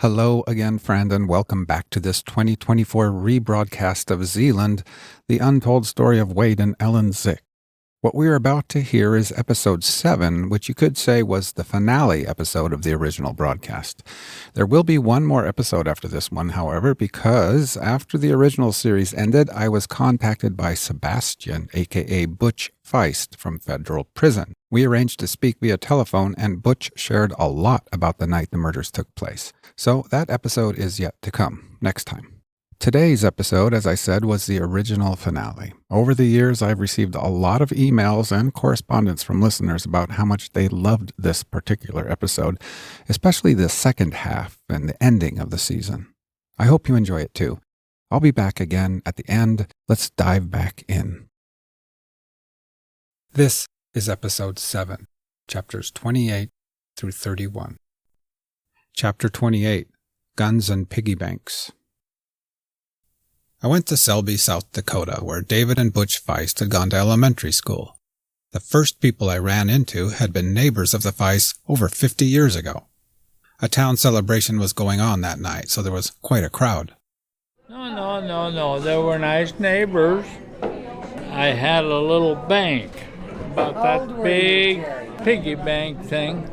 Hello again, friend, and welcome back to this 2024 rebroadcast of Zeeland, the untold story of Wade and Ellen Zick. What we're about to hear is episode 7, which you could say was the finale episode of the original broadcast. There will be one more episode after this one, however, because after the original series ended, I was contacted by Sebastian, aka Butch Feist, from federal prison. We arranged to speak via telephone, and Butch shared a lot about the night the murders took place. So that episode is yet to come, next time. Today's episode, as I said, was the original finale. Over the years, I've received a lot of emails and correspondence from listeners about how much they loved this particular episode, especially the second half and the ending of the season. I hope you enjoy it too. I'll be back again at the end. Let's dive back in. This is episode 7, chapters 28 through 31. Chapter 28, Guns and Piggy Banks. I went to Selby, South Dakota, where David and Butch Feist had gone to elementary school. The first people I ran into had been neighbors of the Feists over 50 years ago. A town celebration was going on that night, so there was quite a crowd. No. They were nice neighbors. I had a little bank, about that big piggy bank thing.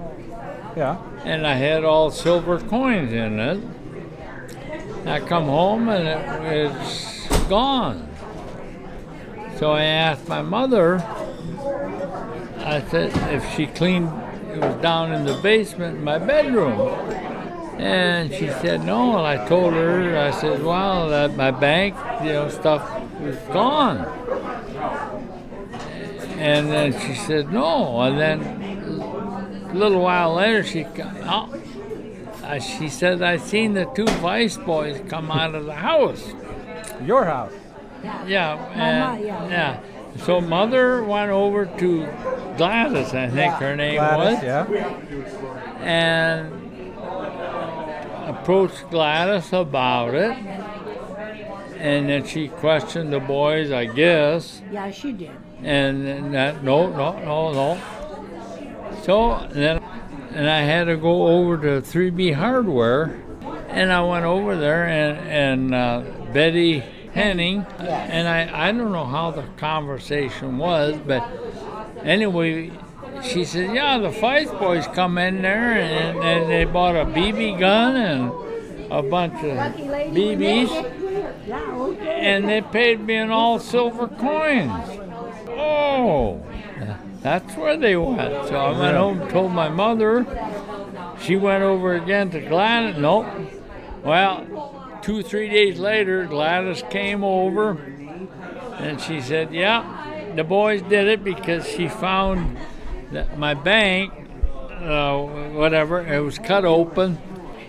Yeah. And I had all silver coins in it. I come home and it's gone. So I asked my mother, I said if she cleaned, it was down in the basement in my bedroom. And she said no, and I told her, I said, well, that my bank, stuff was gone. And then she said no, and then a little while later she said, I seen the two Vice boys come out of the house. Your house? Yeah. So Mother went over to Gladys, I think her name was. Yeah. And approached Gladys about it. And then she questioned the boys, I guess. Yeah, she did. And that, no. So then I had to go over to 3B Hardware, and I went over there, and Betty Henning, and I don't know how the conversation was, but anyway, she said, yeah, the Feist boys come in there, and they bought a BB gun and a bunch of BBs, and they paid me in all silver coins. Oh! That's where they went. So I went home and told my mother. She went over again to Gladys. Nope. Well, 2-3 days later, Gladys came over and she said, yeah, the boys did it because she found that my bank, it was cut open.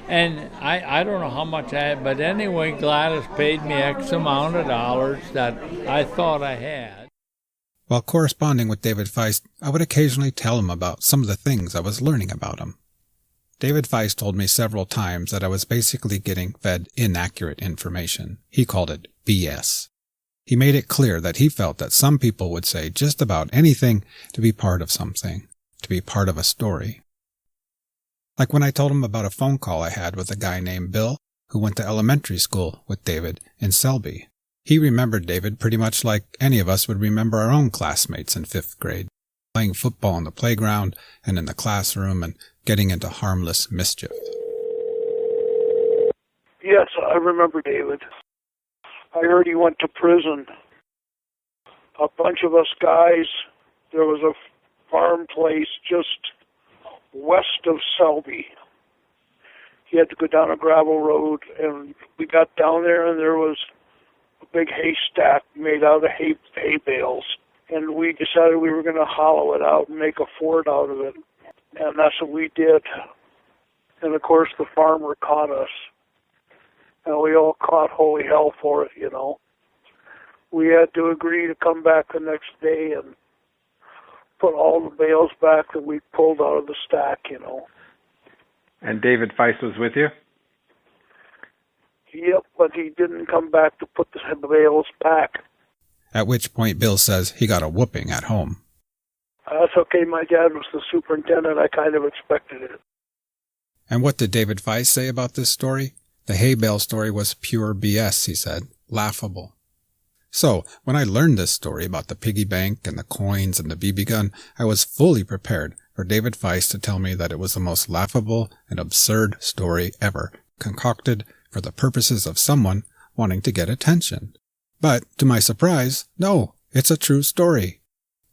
And I don't know how much I had, but anyway, Gladys paid me X amount of dollars that I thought I had. While corresponding with David Feist, I would occasionally tell him about some of the things I was learning about him. David Feist told me several times that I was basically getting fed inaccurate information. He called it BS. He made it clear that he felt that some people would say just about anything to be part of something, to be part of a story. Like when I told him about a phone call I had with a guy named Bill who went to elementary school with David in Selby. He remembered David pretty much like any of us would remember our own classmates in 5th grade, playing football on the playground and in the classroom and getting into harmless mischief. Yes, I remember David. I heard he went to prison. A bunch of us guys, there was a farm place just west of Selby. He had to go down a gravel road, and we got down there, and there was big haystack made out of hay bales, and we decided we were going to hollow it out and make a fort out of it, and that's what we did. And of course the farmer caught us, and we all caught holy hell for it. We had to agree to come back the next day and put all the bales back that we pulled out of the stack. And David Feist was with you? Yep, but he didn't come back to put the bales back. At which point Bill says he got a whooping at home. That's okay, my dad was the superintendent, I kind of expected it. And what did David Weiss say about this story? The hay bale story was pure BS, he said. Laughable. So, when I learned this story about the piggy bank and the coins and the BB gun, I was fully prepared for David Weiss to tell me that it was the most laughable and absurd story ever, concocted for the purposes of someone wanting to get attention. But, to my surprise, no, it's a true story.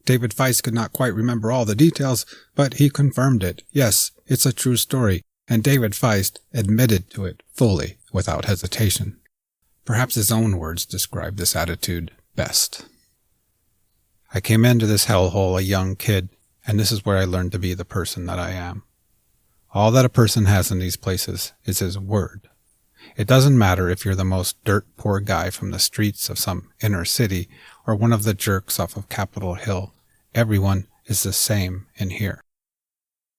David Weiss could not quite remember all the details, but he confirmed it. Yes, it's a true story, and David Weiss admitted to it fully, without hesitation. Perhaps his own words describe this attitude best. I came into this hellhole a young kid, and this is where I learned to be the person that I am. All that a person has in these places is his word. It doesn't matter if you're the most dirt-poor guy from the streets of some inner city or one of the jerks off of Capitol Hill. Everyone is the same in here.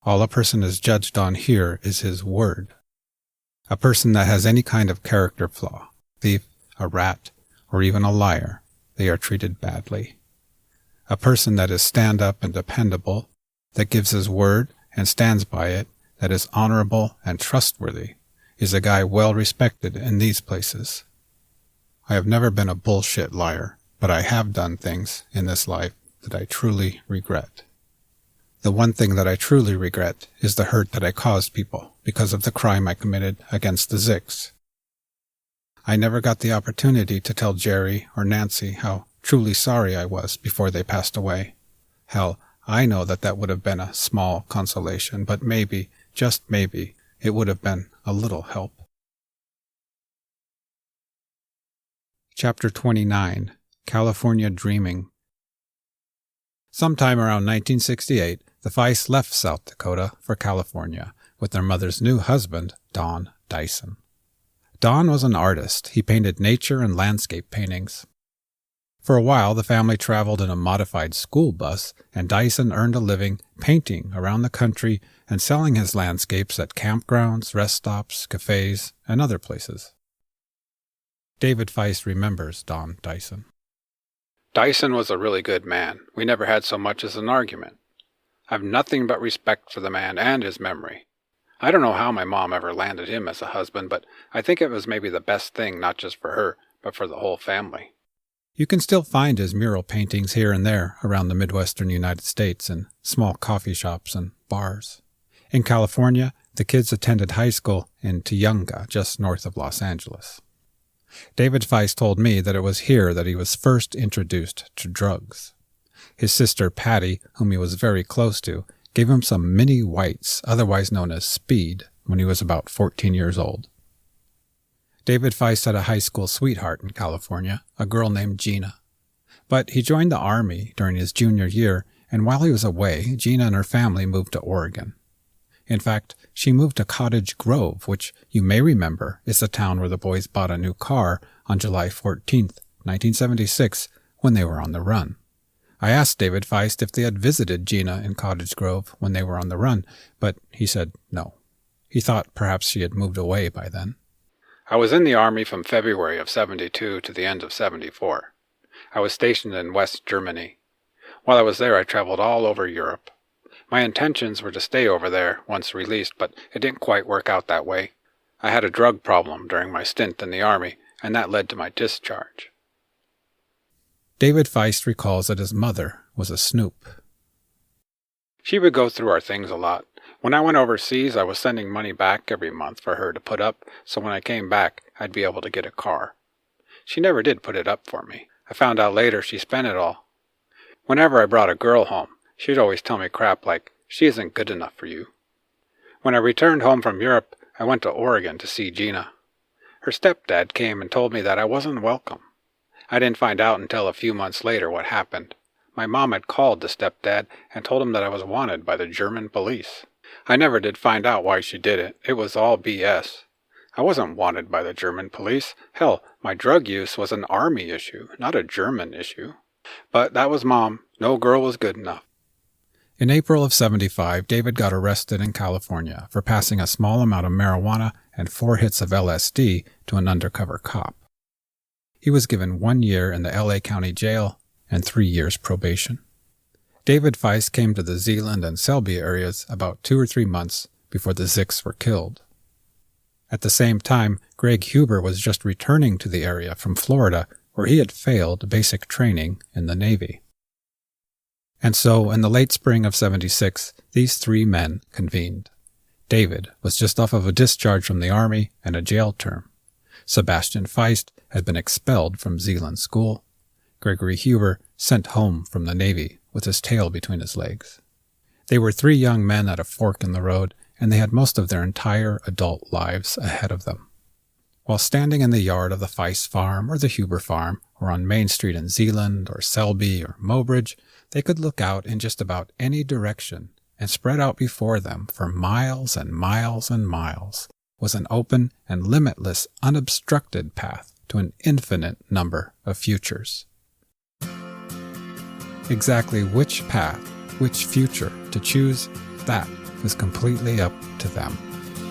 All a person is judged on here is his word. A person that has any kind of character flaw, thief, a rat, or even a liar, they are treated badly. A person that is stand-up and dependable, that gives his word and stands by it, that is honorable and trustworthy, is a guy well respected in these places. I have never been a bullshit liar, but I have done things in this life that I truly regret. The one thing that I truly regret is the hurt that I caused people because of the crime I committed against the Zicks. I never got the opportunity to tell Jerry or Nancy how truly sorry I was before they passed away. Hell, I know that would have been a small consolation, but maybe, just maybe, it would have been a little help. Chapter 29, California Dreaming. Sometime around 1968, the Weiss left South Dakota for California with their mother's new husband, Don Dyson. Don was an artist. He painted nature and landscape paintings. For a while, the family traveled in a modified school bus, and Dyson earned a living painting around the country and selling his landscapes at campgrounds, rest stops, cafes, and other places. David Weiss remembers Don Dyson. Dyson was a really good man. We never had so much as an argument. I've nothing but respect for the man and his memory. I don't know how my mom ever landed him as a husband, but I think it was maybe the best thing, not just for her, but for the whole family. You can still find his mural paintings here and there around the Midwestern United States in small coffee shops and bars. In California, the kids attended high school in Tujunga, just north of Los Angeles. David Weiss told me that it was here that he was first introduced to drugs. His sister Patty, whom he was very close to, gave him some mini whites, otherwise known as speed, when he was about 14 years old. David Weiss had a high school sweetheart in California, a girl named Gina. But he joined the Army during his junior year, and while he was away, Gina and her family moved to Oregon. In fact, she moved to Cottage Grove, which you may remember is the town where the boys bought a new car on July 14th, 1976, when they were on the run. I asked David Weiss if they had visited Gina in Cottage Grove when they were on the run, but he said no. He thought perhaps she had moved away by then. I was in the Army from February of 72 to the end of 74. I was stationed in West Germany. While I was there, I traveled all over Europe. My intentions were to stay over there once released, but it didn't quite work out that way. I had a drug problem during my stint in the Army, and that led to my discharge. David Weiss recalls that his mother was a snoop. She would go through our things a lot. When I went overseas, I was sending money back every month for her to put up, so when I came back, I'd be able to get a car. She never did put it up for me. I found out later she spent it all. Whenever I brought a girl home, she'd always tell me crap like, "She isn't good enough for you." When I returned home from Europe, I went to Oregon to see Gina. Her stepdad came and told me that I wasn't welcome. I didn't find out until a few months later what happened. My mom had called the stepdad and told him that I was wanted by the German police. I never did find out why she did it. It was all BS. I wasn't wanted by the German police. Hell, my drug use was an Army issue, not a German issue. But that was Mom. No girl was good enough. In April of 75, David got arrested in California for passing a small amount of marijuana and 4 hits of LSD to an undercover cop. He was given 1 year in the LA County Jail and 3 years probation. David Weiss came to the Zeeland and Selby areas about 2 or 3 months before the Zicks were killed. At the same time, Greg Huber was just returning to the area from Florida, where he had failed basic training in the Navy. And so, in the late spring of '76, these three men convened. David was just off of a discharge from the Army and a jail term. Sebastian Feist had been expelled from Zeeland School. Gregory Huber sent home from the Navy with his tail between his legs. They were three young men at a fork in the road, and they had most of their entire adult lives ahead of them. While standing in the yard of the Feist farm or the Huber farm, or on Main Street in Zeeland or Selby or Mobridge, they could look out in just about any direction, and spread out before them for miles and miles and miles was an open and limitless, unobstructed path to an infinite number of futures. Exactly which path, which future to choose, that was completely up to them.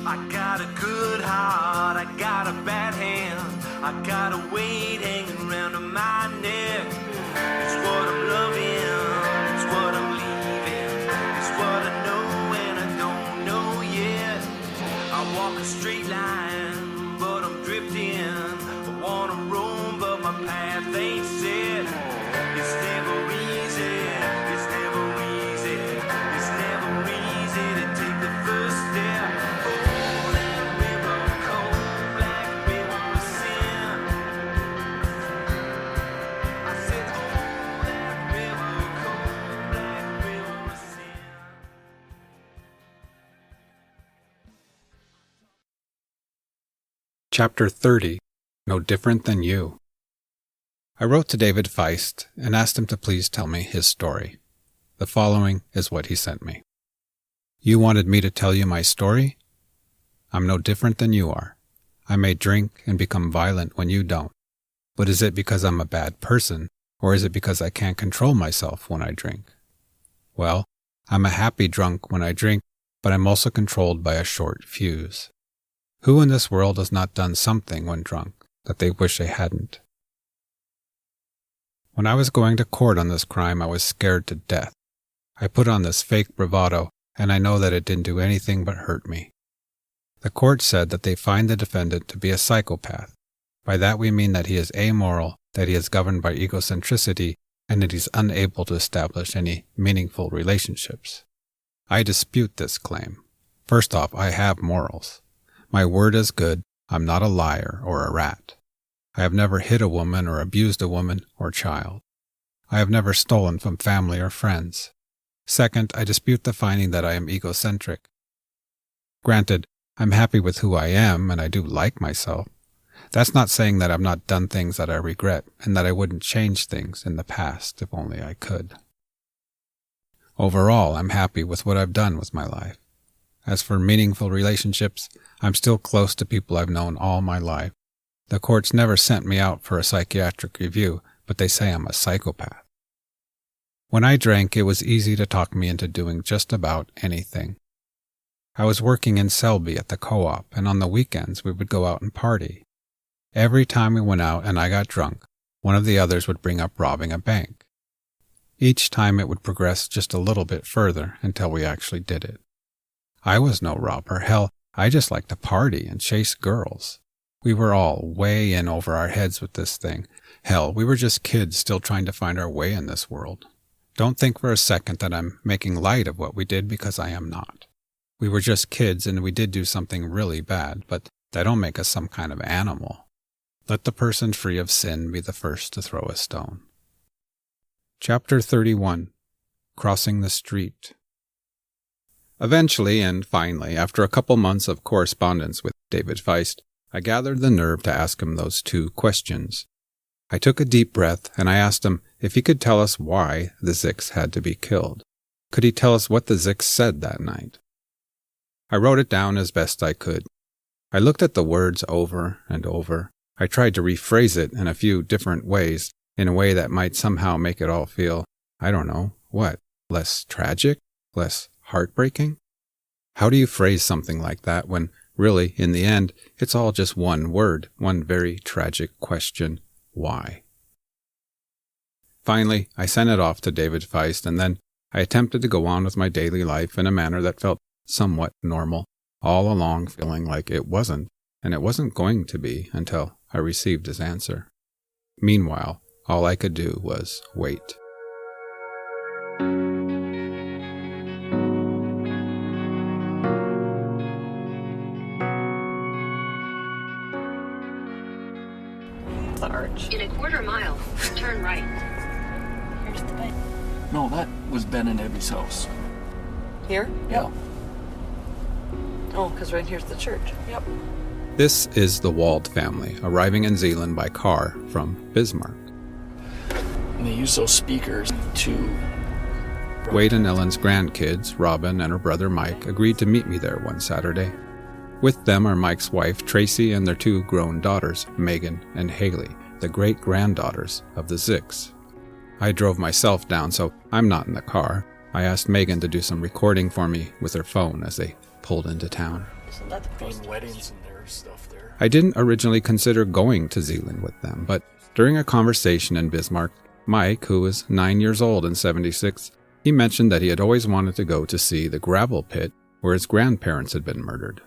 I got a good heart, I got a bad hand, I got a weight hanging around my neck. It's what I'm loving, it's what I'm leaving, it's what I know and I don't know yet. I walk a straight line, but I'm drifting. I wanna roam, but my path ain't set. It's never easy, it's never easy, it's never easy to take the first step. Oh, that river, cold black river of sin. I said, oh, that river, cold black river of sin. Chapter 30, No Different Than You. I wrote to David Feist and asked him to please tell me his story. The following is what he sent me. You wanted me to tell you my story? I'm no different than you are. I may drink and become violent when you don't. But is it because I'm a bad person, or is it because I can't control myself when I drink? Well, I'm a happy drunk when I drink, but I'm also controlled by a short fuse. Who in this world has not done something when drunk that they wish they hadn't? When I was going to court on this crime, I was scared to death. I put on this fake bravado, and I know that it didn't do anything but hurt me. The court said that they find the defendant to be a psychopath. By that we mean that he is amoral, that he is governed by egocentricity, and that he is unable to establish any meaningful relationships. I dispute this claim. First off, I have morals. My word is good. I'm not a liar or a rat. I have never hit a woman or abused a woman or child. I have never stolen from family or friends. Second, I dispute the finding that I am egocentric. Granted, I'm happy with who I am and I do like myself. That's not saying that I've not done things that I regret and that I wouldn't change things in the past if only I could. Overall, I'm happy with what I've done with my life. As for meaningful relationships, I'm still close to people I've known all my life. The courts never sent me out for a psychiatric review, but they say I'm a psychopath. When I drank, it was easy to talk me into doing just about anything. I was working in Selby at the co-op, and on the weekends we would go out and party. Every time we went out and I got drunk, one of the others would bring up robbing a bank. Each time it would progress just a little bit further until we actually did it. I was no robber. Hell, I just liked to party and chase girls. We were all way in over our heads with this thing. Hell, we were just kids still trying to find our way in this world. Don't think for a second that I'm making light of what we did, because I am not. We were just kids and we did do something really bad, but that don't make us some kind of animal. Let the person free of sin be the first to throw a stone. Chapter 31. Crossing the Street. Eventually, and finally, after a couple months of correspondence with David Feist, I gathered the nerve to ask him those two questions. I took a deep breath and I asked him if he could tell us why the Zicks had to be killed. Could he tell us what the Zicks said that night? I wrote it down as best I could. I looked at the words over and over. I tried to rephrase it in a few different ways, in a way that might somehow make it all feel, I don't know, what, less tragic? Less heartbreaking? How do you phrase something like that when, really, in the end, it's all just one word, one very tragic question: why? Finally, I sent it off to David Feist, and then I attempted to go on with my daily life in a manner that felt somewhat normal, all along feeling like it wasn't, and it wasn't going to be until I received his answer. Meanwhile, all I could do was wait. The arch. In a quarter mile, turn right. Here's the bank. No, that was Ben and Abby's house. Here? Yeah. Oh, because right here's the church. Yep. This is the Wald family, arriving in Zeeland by car from Bismarck. And they use those speakers to... Wade and Ellen's grandkids, Robin and her brother Mike, agreed to meet me there one Saturday. With them are Mike's wife, Tracy, and their 2 grown daughters, Megan and Haley, the great-granddaughters of the Zicks. I drove myself down, so I'm not in the car. I asked Megan to do some recording for me with her phone as they pulled into town. Isn't that the Those post weddings and their stuff there. I didn't originally consider going to Zeeland with them, but during a conversation in Bismarck, Mike, who was 9 years old in '76, he mentioned that he had always wanted to go to see the gravel pit where his grandparents had been murdered.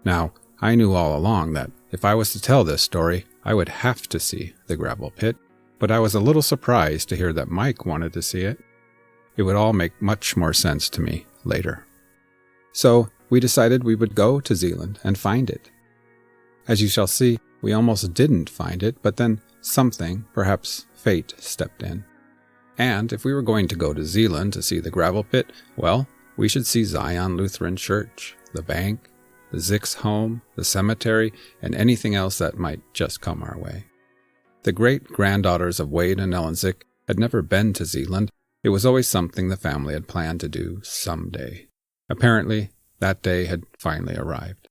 Now, I knew all along that if I was to tell this story, I would have to see the gravel pit, but I was a little surprised to hear that Mike wanted to see it. It would all make much more sense to me later. So, we decided we would go to Zeeland and find it. As you shall see, we almost didn't find it, but then something, perhaps fate, stepped in. And if we were going to go to Zeeland to see the gravel pit, well, we should see Zion Lutheran Church, the bank, the Zick's home, the cemetery, and anything else that might just come our way. The great-granddaughters of Wade and Ellen Zick had never been to Zeeland. It was always something the family had planned to do someday. Apparently, that day had finally arrived.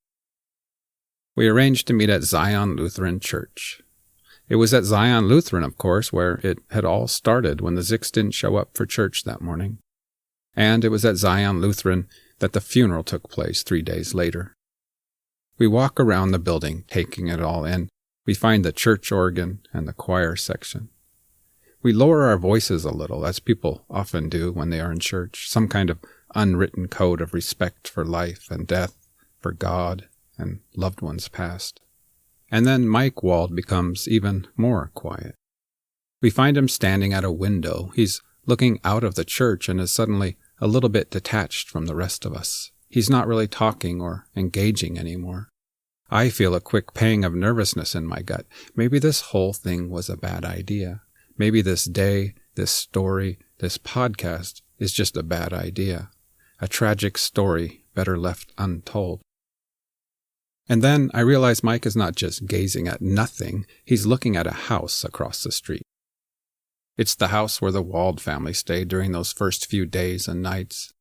We arranged to meet at Zion Lutheran Church. It was at Zion Lutheran, of course, where it had all started when the Zicks didn't show up for church that morning. And it was at Zion Lutheran that the funeral took place 3 days later. We walk around the building, taking it all in. We find the church organ and the choir section. We lower our voices a little, as people often do when they are in church, some kind of unwritten code of respect for life and death, for God and loved ones past. And then Mike Wald becomes even more quiet. We find him standing at a window. He's looking out of the church and is suddenly a little bit detached from the rest of us. He's not really talking or engaging anymore. I feel a quick pang of nervousness in my gut. Maybe this whole thing was a bad idea. Maybe this day, this story, this podcast is just a bad idea. A tragic story better left untold. And then I realize Mike is not just gazing at nothing, he's looking at a house across the street. It's the house where the Wald family stayed during those first few days and nights.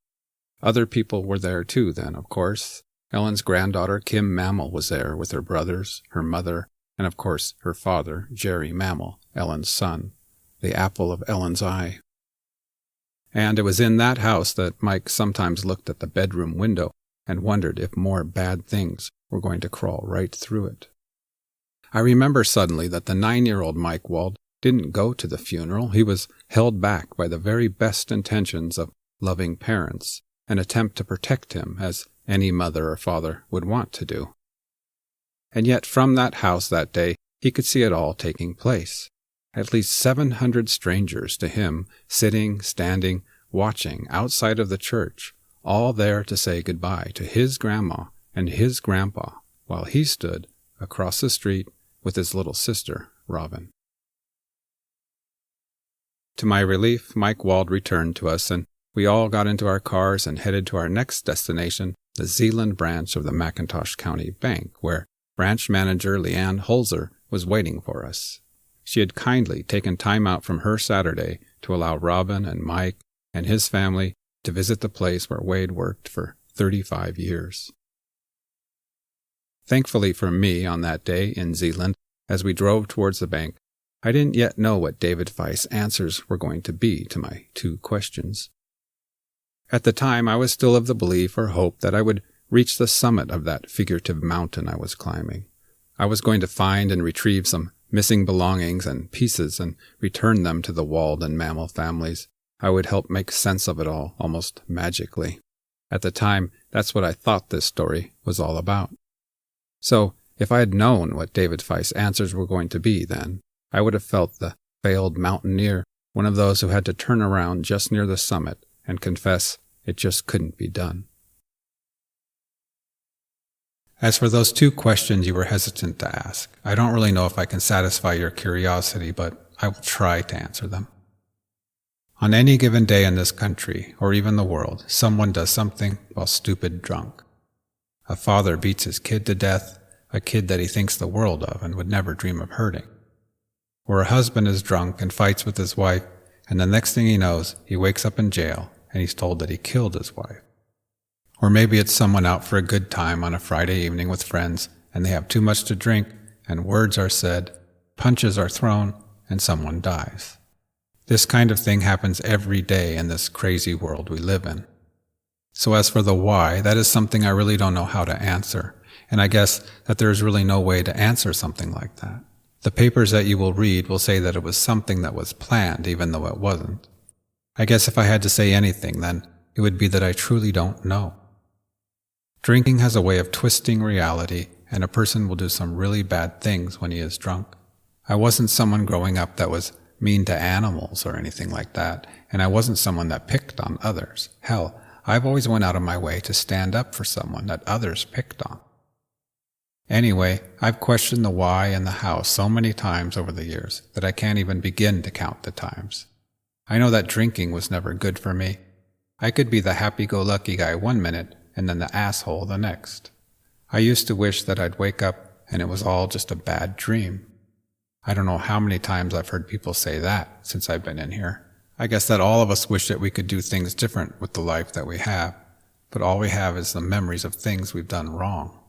Other people were there too then, of course. Ellen's granddaughter, Kim Mammal, was there with her brothers, her mother, and of course her father, Jerry Mammal, Ellen's son, the apple of Ellen's eye. And it was in that house that Mike sometimes looked at the bedroom window and wondered if more bad things were going to crawl right through it. I remember suddenly that the 9-year-old Mike Wald didn't go to the funeral. He was held back by the very best intentions of loving parents, an attempt to protect him as any mother or father would want to do. And yet from that house that day, he could see it all taking place. At least 700 strangers to him, sitting, standing, watching outside of the church, all there to say goodbye to his grandma and his grandpa, while he stood across the street with his little sister, Robin. To my relief, Mike Wald returned to us, and we all got into our cars and headed to our next destination, the Zeeland branch of the McIntosh County Bank, where branch manager Leanne Holzer was waiting for us. She had kindly taken time out from her Saturday to allow Robin and Mike and his family to visit the place where Wade worked for 35 years. Thankfully for me, on that day in Zeeland, as we drove towards the bank, I didn't yet know what David Feist's answers were going to be to my 2 questions. At the time, I was still of the belief or hope that I would reach the summit of that figurative mountain I was climbing. I was going to find and retrieve some missing belongings and pieces and return them to the Wald and Mammal families. I would help make sense of it all almost magically. At the time, That's what I thought this story was all about. So, if I had known what David Feist's answers were going to be then, I would have felt the failed mountaineer, one of those who had to turn around just near the summit and confess it just couldn't be done. As for those 2 questions you were hesitant to ask, I don't really know if I can satisfy your curiosity, but I will try to answer them. On any given day in this country, or even the world, someone does something while stupid drunk. A father beats his kid to death, a kid that he thinks the world of and would never dream of hurting. Or a husband is drunk and fights with his wife, and the next thing he knows, he wakes up in jail and he's told that he killed his wife. Or maybe it's someone out for a good time on a Friday evening with friends, and they have too much to drink, and words are said, punches are thrown, and someone dies. This kind of thing happens every day in this crazy world we live in. So as for the why, that is something I really don't know how to answer, and I guess that there is really no way to answer something like that. The papers that you will read will say that it was something that was planned, even though it wasn't. I guess if I had to say anything, then it would be that I truly don't know. Drinking has a way of twisting reality, and a person will do some really bad things when he is drunk. I wasn't someone growing up that was mean to animals or anything like that, and I wasn't someone that picked on others. Hell, I've always went out of my way to stand up for someone that others picked on. Anyway, I've questioned the why and the how so many times over the years that I can't even begin to count the times. I know that drinking was never good for me. I could be the happy-go-lucky guy one minute and then the asshole the next. I used to wish that I'd wake up and it was all just a bad dream. I don't know how many times I've heard people say that since I've been in here. I guess that all of us wish that we could do things different with the life that we have, but all we have is the memories of things we've done wrong.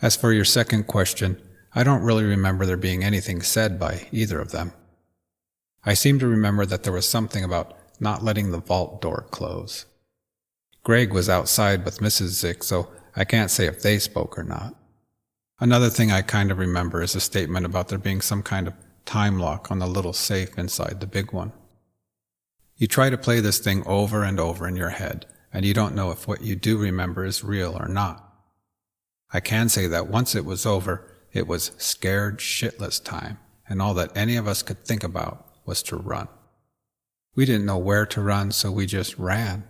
As for your second question, I don't really remember there being anything said by either of them. I seem to remember that there was something about not letting the vault door close. Greg was outside with Mrs. Zick, so I can't say if they spoke or not. Another thing I kind of remember is a statement about there being some kind of time lock on the little safe inside the big one. You try to play this thing over and over in your head, and you don't know if what you do remember is real or not. I can say that once it was over, it was scared shitless time, and all that any of us could think about was to run. We didn't know where to run, so we just ran.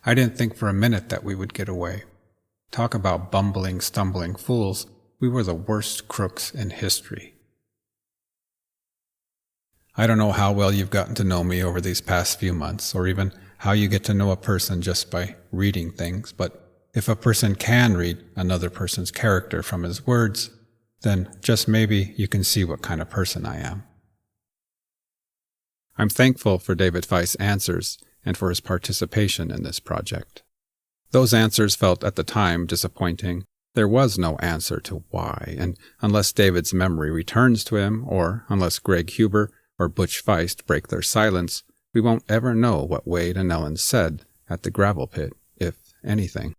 I didn't think for a minute that we would get away. Talk about bumbling, stumbling fools. We were the worst crooks in history. I don't know how well you've gotten to know me over these past few months, or even how you get to know a person just by reading things, but if a person can read another person's character from his words, then just maybe you can see what kind of person I am. I'm thankful for David Feist's answers and for his participation in this project. Those answers felt at the time disappointing. There was no answer to why, and unless David's memory returns to him, or unless Greg Huber or Butch Feist break their silence, we won't ever know what Wade and Ellen said at the gravel pit, if anything.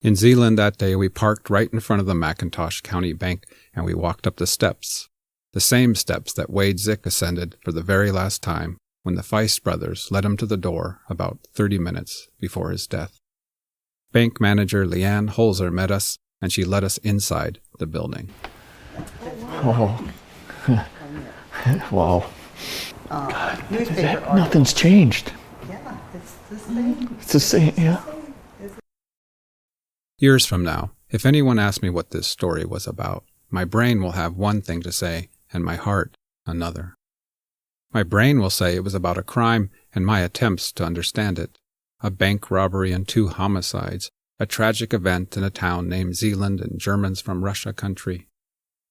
In Zeeland that day, we parked right in front of the McIntosh County Bank, and we walked up the steps, the same steps that Wade Zick ascended for the very last time when the Feist brothers led him to the door about 30 minutes before his death. Bank manager Leanne Holzer met us, and she led us inside the building. Oh, wow. God, nothing's changed. Yeah, it's the same. It's the same, yeah. Years from now, if anyone asks me what this story was about, my brain will have one thing to say, and my heart another. My brain will say it was about a crime and my attempts to understand it. A bank robbery and 2 homicides, a tragic event in a town named Zeeland in Germans from Russia country.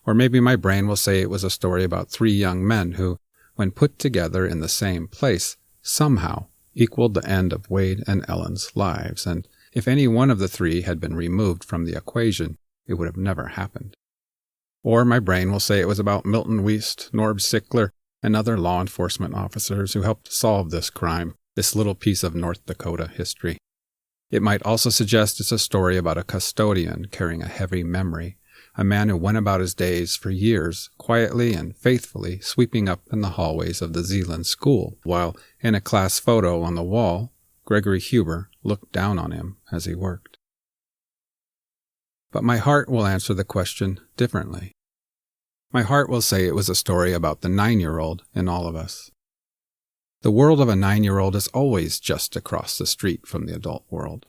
Or maybe my brain will say it was a story about 3 young men who, when put together in the same place, somehow equaled the end of Wade and Ellen's lives, and if any one of the 3 had been removed from the equation, it would have never happened. Or my brain will say it was about Milton Wiest, Norb Sickler, and other law enforcement officers who helped solve this crime, this little piece of North Dakota history. It might also suggest it's a story about a custodian carrying a heavy memory, a man who went about his days for years, quietly and faithfully sweeping up in the hallways of the Zeeland school, while in a class photo on the wall, Gregory Huber looked down on him as he worked. But my heart will answer the question differently. My heart will say it was a story about the 9-year-old in all of us. The world of a 9-year-old is always just across the street from the adult world.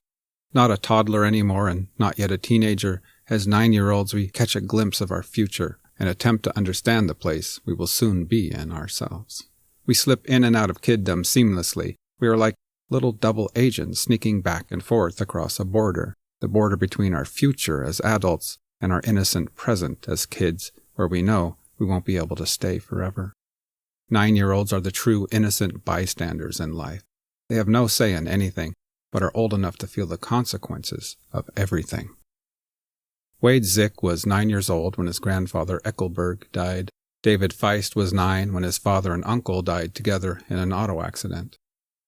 Not a toddler anymore and not yet a teenager, as 9-year-olds we catch a glimpse of our future and attempt to understand the place we will soon be in ourselves. We slip in and out of kiddom seamlessly. We are like little double agents sneaking back and forth across a border, the border between our future as adults and our innocent present as kids, where we know we won't be able to stay forever. 9-year-olds are the true innocent bystanders in life. They have no say in anything, but are old enough to feel the consequences of everything. Wade Zick was 9 years old when his grandfather Eckelberg died. David Feist was 9 when his father and uncle died together in an auto accident.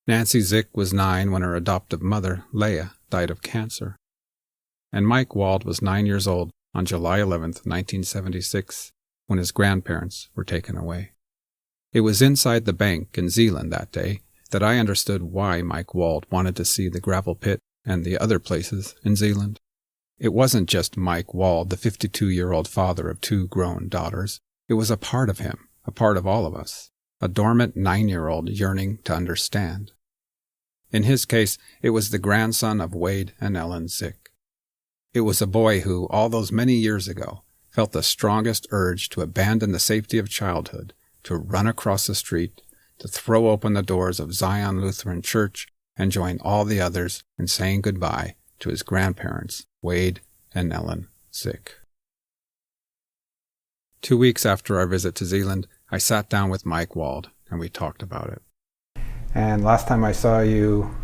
Nancy Zick was 9 when her adoptive mother, Leah, died of cancer. And Mike Wald was 9 years old on July 11th, 1976, when his grandparents were taken away. It was inside the bank in Zeeland that day that I understood why Mike Wald wanted to see the gravel pit and the other places in Zeeland. It wasn't just Mike Wald, the 52-year-old father of 2 grown daughters. It was a part of him, a part of all of us, a dormant 9-year-old yearning to understand. In his case, it was the grandson of Wade and Ellen Zick. It was a boy who, all those many years ago, felt the strongest urge to abandon the safety of childhood, to run across the street, to throw open the doors of Zion Lutheran Church and join all the others in saying goodbye to his grandparents, Wade and Ellen Zick. 2 weeks after our visit to Zeeland, I sat down with Mike Wald and we talked about it. And last time I saw you,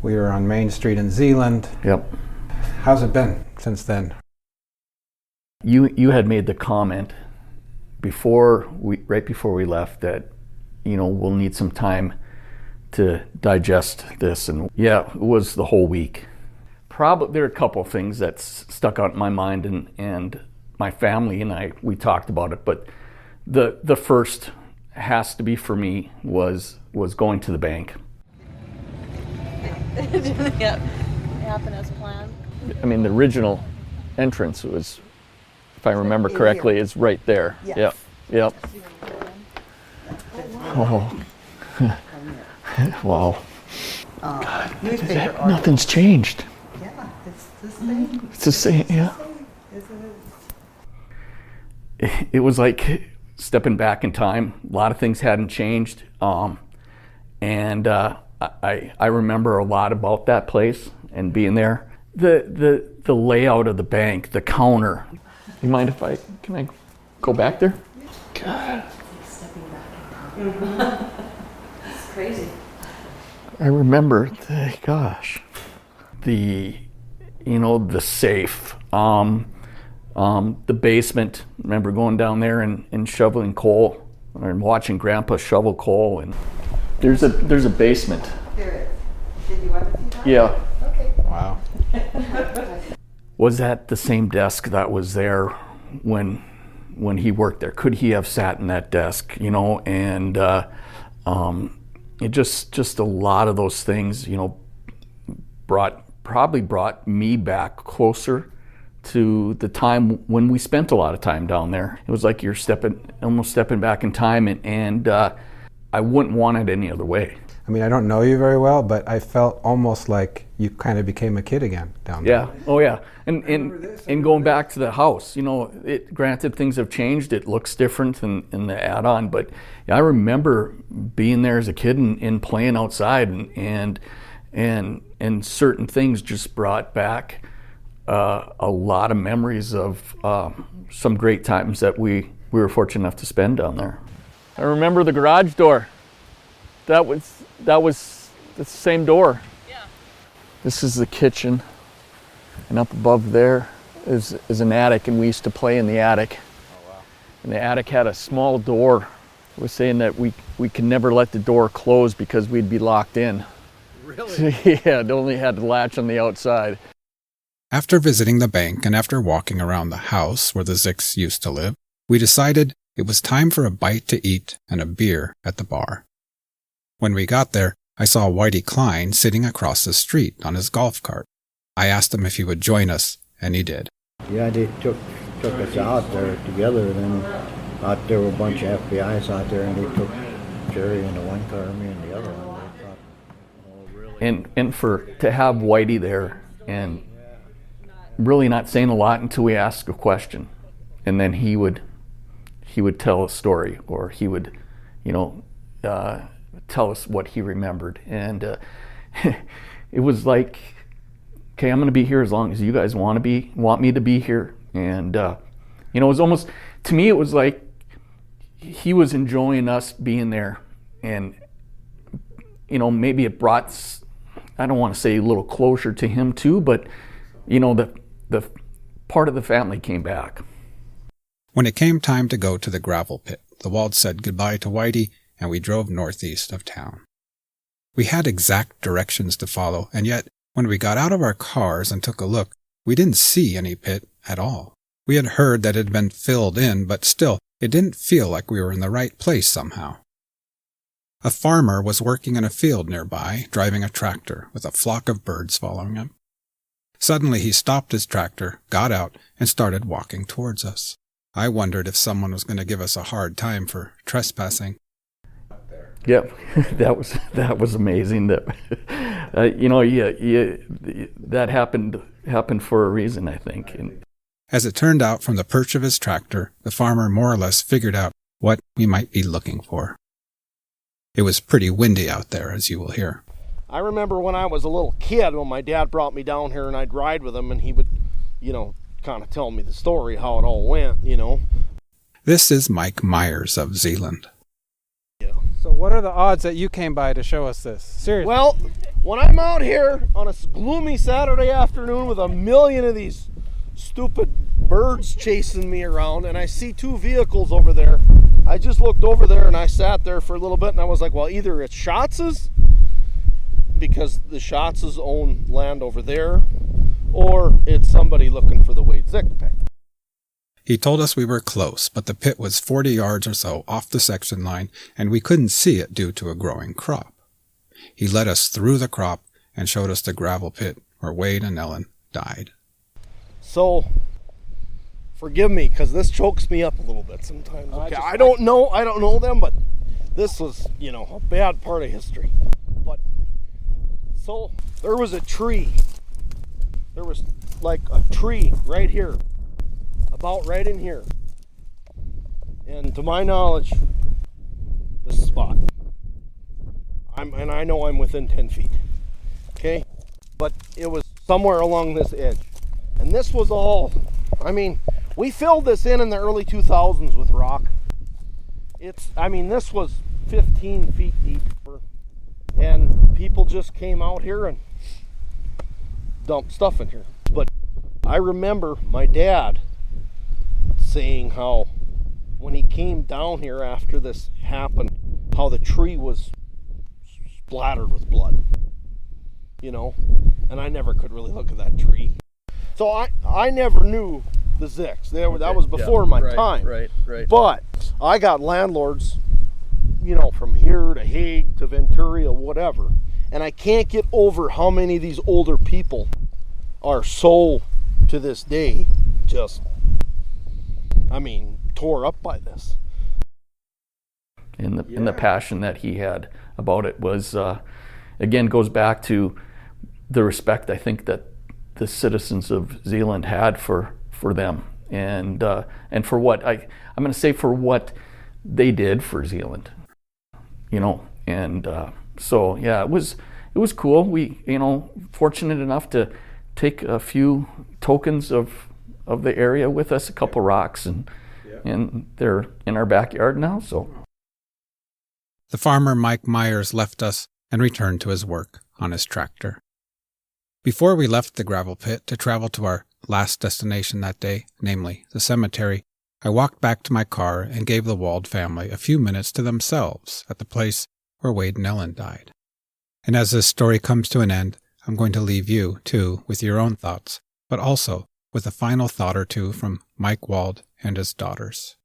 we were on Main Street in Zeeland. Yep. How's it been since then? You had made the comment right before we left that, we'll need some time to digest this. And yeah, it was the whole week. Probably there are a couple of things that stuck out in my mind, and my family and we talked about it. But the first has to be for me was going to the bank. Yep. Happen as planned. I mean, the original entrance was, if I remember correctly, is right there. Yes. Yep. Oh. Wow. God, nothing's changed. Yeah, it's the same. It's the same, yeah. Isn't it? It was like stepping back in time. A lot of things hadn't changed. And I remember a lot about that place and being there. The layout of the bank, the counter. You mind if can I go back there? God. Stepping back in time. It's crazy. I remember, the safe, the basement. I remember going down there and shoveling coal, and watching Grandpa shovel coal. And there's a basement. There is. Did you want to see that? Yeah. Okay. Wow. Was that the same desk that was there when he worked there? Could he have sat in that desk? And it just a lot of those things, probably brought me back closer to the time when we spent a lot of time down there. It was like you're almost stepping back in time, and I wouldn't want it any other way. I mean, I don't know you very well, but I felt almost like you kind of became a kid again down there. Yeah, oh yeah. And going back to the house, granted things have changed, it looks different in the add-on, but I remember being there as a kid and playing outside, and certain things just brought back a lot of memories of some great times that we were fortunate enough to spend down there. I remember the garage door. That was the same door. Yeah. This is the kitchen, and up above there is an attic, and we used to play in the attic. Oh, wow. And the attic had a small door. I was saying that we could never let the door close because we'd be locked in. Really? Yeah, it only had the latch on the outside. After visiting the bank and after walking around the house where the Zicks used to live, we decided it was time for a bite to eat and a beer at the bar. When we got there, I saw Whitey Klein sitting across the street on his golf cart. I asked him if he would join us, and he did. Yeah, they took us out there together, and then out there were a bunch of FBI's out there, and they took Jerry in the one car, me in the other one. They thought, oh, really? And to have Whitey there and really not saying a lot until we asked a question, and then he would tell a story, or he would, tell us what he remembered, and it was like, okay, I'm going to be here as long as you guys want me to be here, and it was almost, to me, it was like he was enjoying us being there, and maybe it brought, I don't want to say a little closure to him too, but the part of the family came back. When it came time to go to the gravel pit, the Walds said goodbye to Whitey, and we drove northeast of town. We had exact directions to follow, and yet, when we got out of our cars and took a look, we didn't see any pit at all. We had heard that it had been filled in, but still, it didn't feel like we were in the right place somehow. A farmer was working in a field nearby, driving a tractor, with a flock of birds following him. Suddenly he stopped his tractor, got out, and started walking towards us. I wondered if someone was going to give us a hard time for trespassing. Yep, that was amazing. That that happened for a reason, I think. And as it turned out, from the perch of his tractor, the farmer more or less figured out what we might be looking for. It was pretty windy out there, as you will hear. I remember when I was a little kid, when my dad brought me down here and I'd ride with him, and he would, kind of tell me the story, how it all went, This is Mike Myers of Zeeland. Yeah. So what are the odds that you came by to show us this? Seriously. Well, when I'm out here on a gloomy Saturday afternoon with a million of these stupid birds chasing me around, and I see two vehicles over there, I just looked over there and I sat there for a little bit, and I was like, well, either it's Schatz's, because the Schatz's own land over there, or it's somebody looking for the Wade Zick pit. He told us we were close, but the pit was 40 yards or so off the section line, and we couldn't see it due to a growing crop. He led us through the crop and showed us the gravel pit where Wade and Ellen died. So, forgive me, because this chokes me up a little bit sometimes. Okay, I don't know them, but this was, a bad part of history. But, so, there was a tree. There was like a tree right here, about right in here. And to my knowledge, this spot. And I know I'm within 10 feet. Okay? But it was somewhere along this edge. And this was all, we filled this in the early 2000s with rock. This was 15 feet deep. And people just came out here and dumped stuff in here. But I remember my dad saying how when he came down here after this happened, how the tree was splattered with blood, and I never could really look at that tree. So I never knew the Zicks. That was before my time. Right. But I got landlords, from here to Hague to Venturia, whatever. And I can't get over how many of these older people are so, to this day, just, tore up by this. And the passion that he had about it was, again, goes back to the respect I think that the citizens of Zeeland had for them, and for what I'm going to say for what they did for Zeeland, so yeah, it was cool. We, fortunate enough to take a few tokens of the area with us, a couple rocks, and they're in our backyard now. So the farmer Mike Myers left us and returned to his work on his tractor. Before we left the gravel pit to travel to our last destination that day, namely the cemetery, I walked back to my car and gave the Wald family a few minutes to themselves at the place where Wade and Ellen died. And as this story comes to an end, I'm going to leave you, too, with your own thoughts, but also with a final thought or two from Mike Wald and his daughters.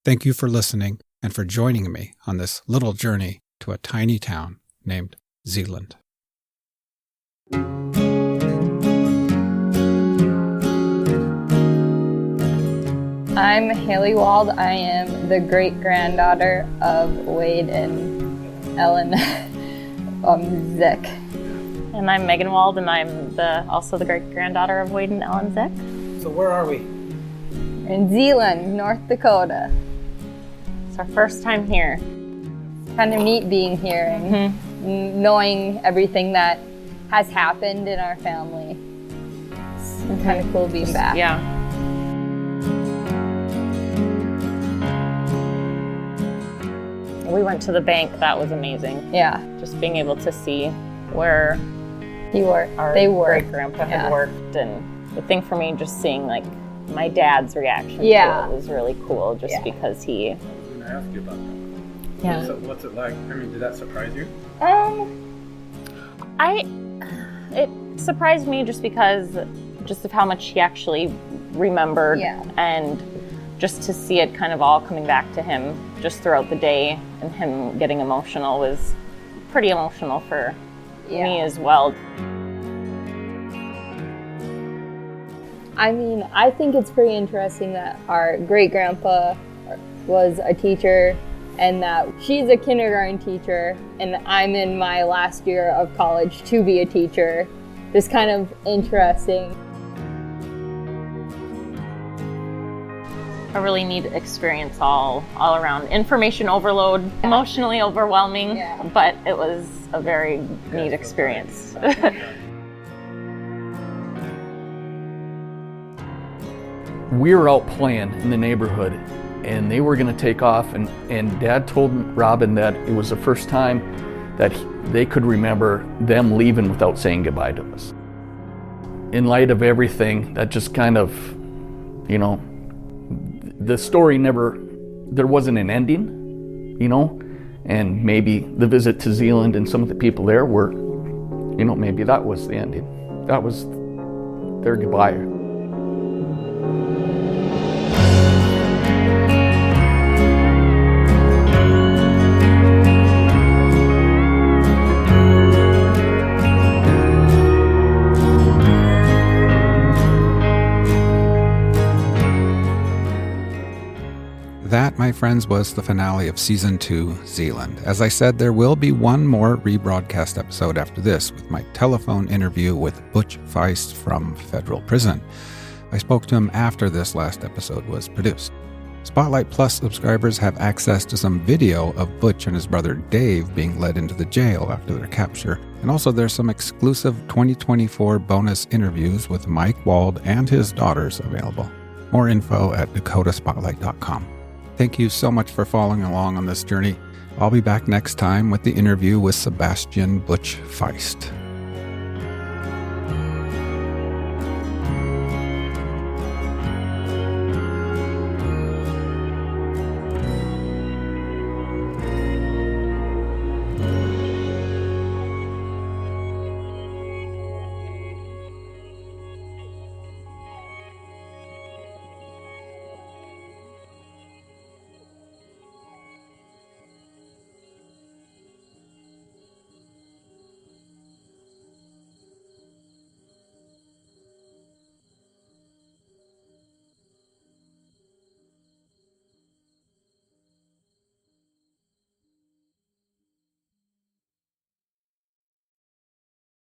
Thank you for listening and for joining me on this little journey to a tiny town named Zeeland. I'm Haley Wald. I am the great-granddaughter of Wade and Ellen Zick. And I'm Megan Wald, and I'm also the great-granddaughter of Wade and Ellen Zick. So where are we? In Zeeland, North Dakota. It's our first time here. Kind of neat being here and knowing everything that has happened in our family. It's kind of cool being back. Yeah. We went to the bank. That was amazing. Yeah. Just being able to see where our great-grandpa had worked, and the thing for me, just seeing like my dad's reaction to it was really cool, just because he... I was going to ask you about that. Yeah. What's it like? I mean, did that surprise you? It surprised me just because of how much he actually remembered, and just to see it kind of all coming back to him just throughout the day, and him getting emotional was pretty emotional for me as well. I mean, I think it's pretty interesting that our great-grandpa was a teacher and that she's a kindergarten teacher and I'm in my last year of college to be a teacher. It's kind of interesting. A really neat experience all around. Information overload, emotionally overwhelming, but it was a very neat experience. We were out playing in the neighborhood, and they were going to take off, and Dad told Robin that it was the first time that they could remember them leaving without saying goodbye to us. In light of everything, that just kind of, the story there wasn't an ending, and maybe the visit to Zeeland and some of the people there were, maybe that was the ending. That was their goodbye. That, my friends, was the finale of Season 2, Zeeland. As I said, there will be one more rebroadcast episode after this with my telephone interview with Butch Feist from federal prison. I spoke to him after this last episode was produced. Spotlight Plus subscribers have access to some video of Butch and his brother Dave being led into the jail after their capture. And also there's some exclusive 2024 bonus interviews with Mike Wald and his daughters available. More info at dakotaspotlight.com. Thank you so much for following along on this journey. I'll be back next time with the interview with Sebastian Butch Feist.